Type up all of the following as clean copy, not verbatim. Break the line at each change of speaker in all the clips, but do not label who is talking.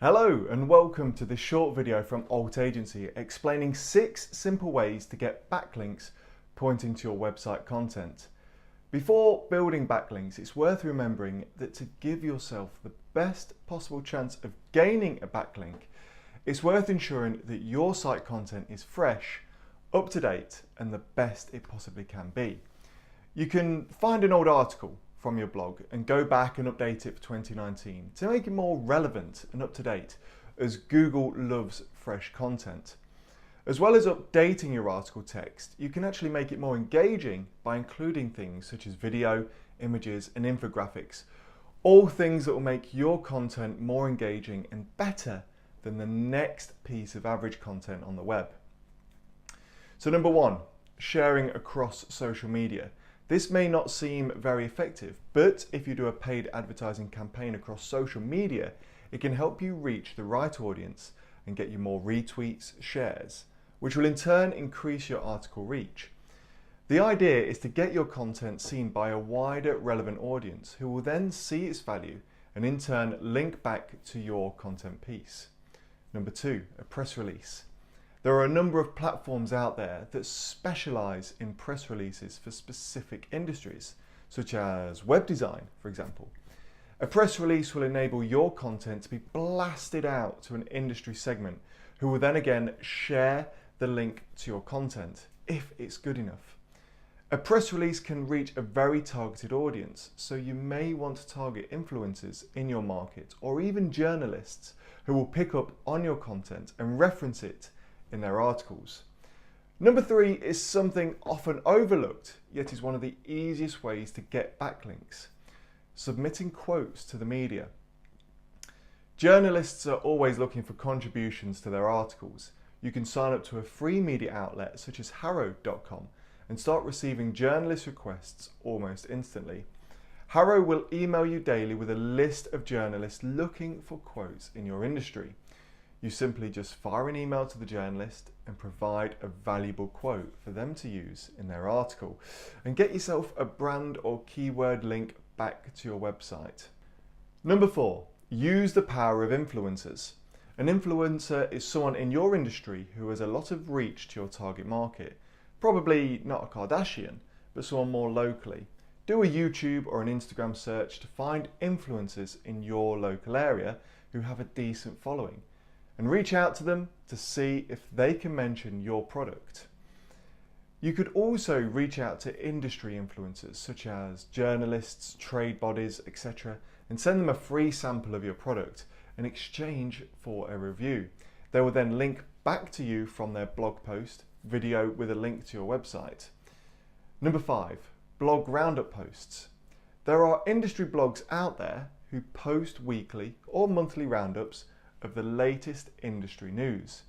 Hello and welcome to this short video from Alt Agency explaining 6 simple ways to get backlinks pointing to your website content. Before building backlinks, it's worth remembering that to give yourself the best possible chance of gaining a backlink, it's worth ensuring that your site content is fresh, up to date, and the best it possibly can be. You can find an old article from your blog and go back and update it for 2019 to make it more relevant and up to date, as Google loves fresh content. As well as updating your article text, you can actually make it more engaging by including things such as video, images, and infographics, all things that will make your content more engaging and better than the next piece of average content on the web. So number 1, sharing across social media. This may not seem very effective, but if you do a paid advertising campaign across social media, it can help you reach the right audience and get you more retweets, shares, which will in turn increase your article reach. The idea is to get your content seen by a wider relevant audience who will then see its value and in turn link back to your content piece. Number 2, a press release. There are a number of platforms out there that specialize in press releases for specific industries, such as web design, for example. A press release will enable your content to be blasted out to an industry segment who will then again share the link to your content if it's good enough. A press release can reach a very targeted audience, so you may want to target influencers in your market or even journalists who will pick up on your content and reference it in their articles. Number 3 is something often overlooked, yet is one of the easiest ways to get backlinks: submitting quotes to the media. Journalists are always looking for contributions to their articles. You can sign up to a free media outlet such as harrow.com and start receiving journalist requests almost instantly. Harrow will email you daily with a list of journalists looking for quotes in your industry. You simply just fire an email to the journalist and provide a valuable quote for them to use in their article and get yourself a brand or keyword link back to your website. Number 4, use the power of influencers. An influencer is someone in your industry who has a lot of reach to your target market. Probably not a Kardashian, but someone more locally. Do a YouTube or an Instagram search to find influencers in your local area who have a decent following, and reach out to them to see if they can mention your product. You could also reach out to industry influencers such as journalists, trade bodies, etc., and send them a free sample of your product in exchange for a review. They will then link back to you from their blog post, video with a link to your website. Number 5, blog roundup posts. There are industry blogs out there who post weekly or monthly roundups of the latest industry news.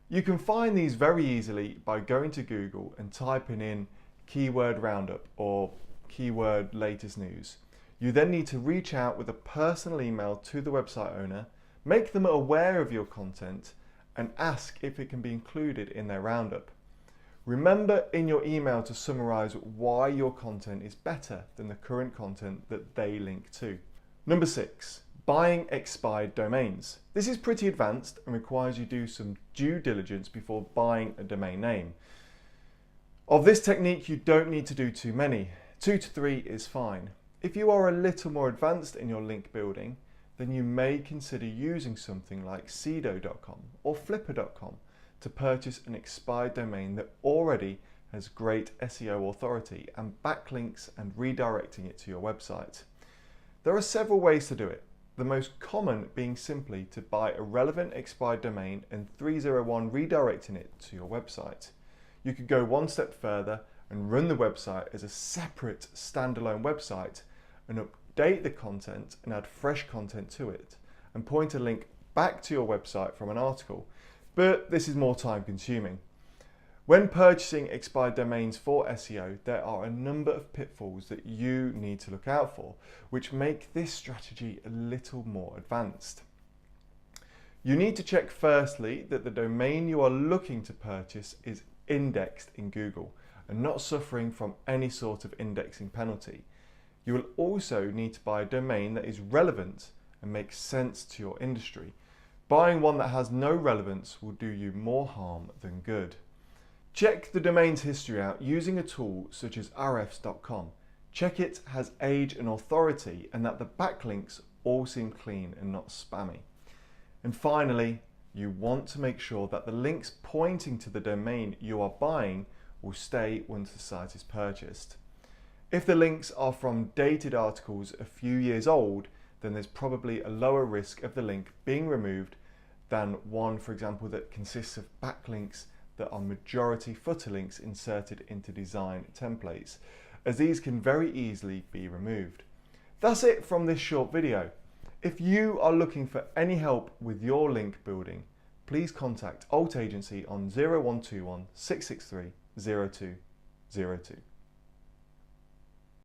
You can find these very easily by going to Google and typing in keyword roundup or keyword latest news. You then need to reach out with a personal email to the website owner, make them aware of your content, and ask if it can be included in their roundup. Remember in your email to summarize why your content is better than the current content that they link to. Number 6, buying expired domains. This is pretty advanced and requires you do some due diligence before buying a domain name. Of this technique, you don't need to do too many. 2 to 3 is fine. If you are a little more advanced in your link building, then you may consider using something like Sedo.com or Flipper.com to purchase an expired domain that already has great SEO authority and backlinks and redirecting it to your website. There are several ways to do it. The most common being simply to buy a relevant expired domain and 301 redirecting it to your website. You could go one step further and run the website as a separate standalone website and update the content and add fresh content to it and point a link back to your website from an article, but this is more time consuming. When purchasing expired domains for SEO, there are a number of pitfalls that you need to look out for, which make this strategy a little more advanced. You need to check firstly that the domain you are looking to purchase is indexed in Google and not suffering from any sort of indexing penalty. You will also need to buy a domain that is relevant and makes sense to your industry, Buying one that has no relevance will do you more harm than good. Check the domain's history out using a tool such as rfs.com. Check it has age and authority and that the backlinks all seem clean and not spammy. And finally, you want to make sure that the links pointing to the domain you are buying will stay once the site is purchased. If the links are from dated articles a few years old, then there's probably a lower risk of the link being removed than one, for example, that consists of backlinks that are majority footer links inserted into design templates, as these can very easily be removed. That's it from this short video. If you are looking for any help with your link building, please contact Alt Agency on 0121 663 0202.